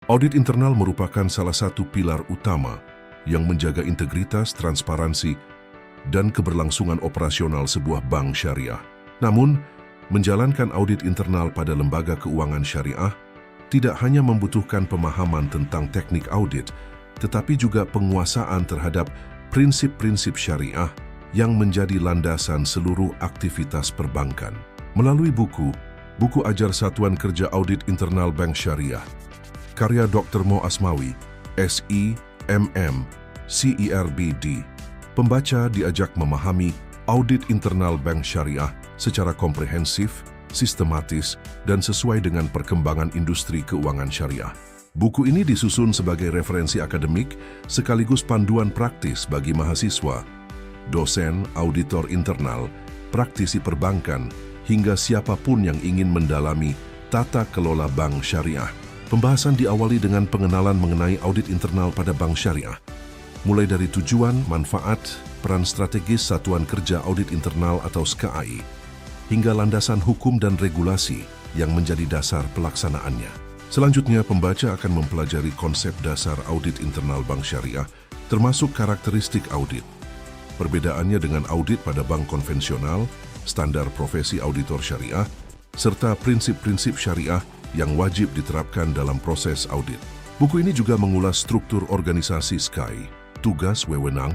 Audit internal merupakan salah satu pilar utama yang menjaga integritas, transparansi, dan keberlangsungan operasional sebuah bank syariah. Namun, menjalankan audit internal pada lembaga keuangan syariah tidak hanya membutuhkan pemahaman tentang teknik audit, tetapi juga penguasaan terhadap prinsip-prinsip syariah yang menjadi landasan seluruh aktivitas perbankan. Melalui buku Ajar Satuan Kerja Audit Internal Bank Syariah, karya Dr. Mo Asmawi, SI, MM, CERBD, pembaca diajak memahami audit internal bank syariah secara komprehensif, sistematis, dan sesuai dengan perkembangan industri keuangan syariah. Buku ini disusun sebagai referensi akademik sekaligus panduan praktis bagi mahasiswa, dosen, auditor internal, praktisi perbankan, hingga siapapun yang ingin mendalami tata kelola bank syariah. Pembahasan diawali dengan pengenalan mengenai audit internal pada bank syariah, mulai dari tujuan, manfaat, peran strategis Satuan Kerja Audit Internal atau SKAI, hingga landasan hukum dan regulasi yang menjadi dasar pelaksanaannya. Selanjutnya, pembaca akan mempelajari konsep dasar audit internal bank syariah, termasuk karakteristik audit, perbedaannya dengan audit pada bank konvensional, standar profesi auditor syariah, serta prinsip-prinsip syariah yang wajib diterapkan dalam proses audit. Buku ini juga mengulas struktur organisasi SKAI, tugas wewenang,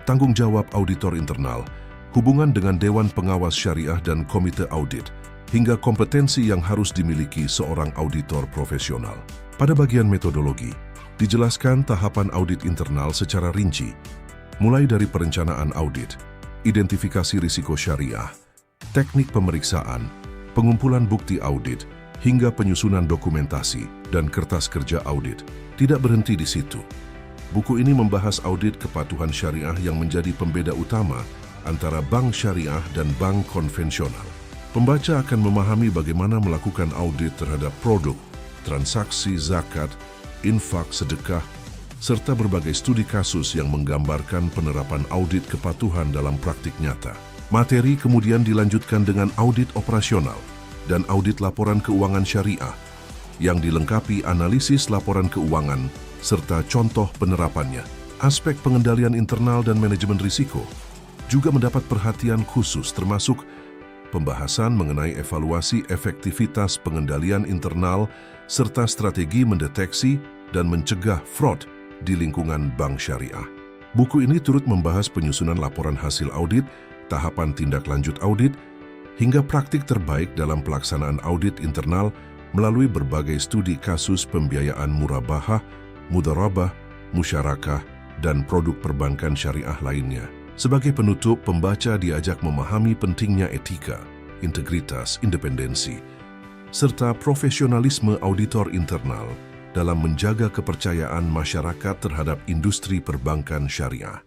tanggung jawab auditor internal, hubungan dengan Dewan Pengawas Syariah dan Komite Audit, hingga kompetensi yang harus dimiliki seorang auditor profesional. Pada bagian metodologi, dijelaskan tahapan audit internal secara rinci, mulai dari perencanaan audit, identifikasi risiko syariah, teknik pemeriksaan, pengumpulan bukti audit, hingga penyusunan dokumentasi dan kertas kerja audit. Tidak berhenti di situ. Buku ini membahas audit kepatuhan syariah yang menjadi pembeda utama antara bank syariah dan bank konvensional. Pembaca akan memahami bagaimana melakukan audit terhadap produk, transaksi zakat, infak, sedekah, serta berbagai studi kasus yang menggambarkan penerapan audit kepatuhan dalam praktik nyata. Materi kemudian dilanjutkan dengan audit operasional dan audit laporan keuangan syariah yang dilengkapi analisis laporan keuangan serta contoh penerapannya. Aspek pengendalian internal dan manajemen risiko juga mendapat perhatian khusus, termasuk pembahasan mengenai evaluasi efektivitas pengendalian internal serta strategi mendeteksi dan mencegah fraud di lingkungan bank syariah. Buku ini turut membahas penyusunan laporan hasil audit, tahapan tindak lanjut audit, hingga praktik terbaik dalam pelaksanaan audit internal melalui berbagai studi kasus pembiayaan murabahah, mudharabah, musyarakah, dan produk perbankan syariah lainnya. Sebagai penutup, pembaca diajak memahami pentingnya etika, integritas, independensi, serta profesionalisme auditor internal dalam menjaga kepercayaan masyarakat terhadap industri perbankan syariah.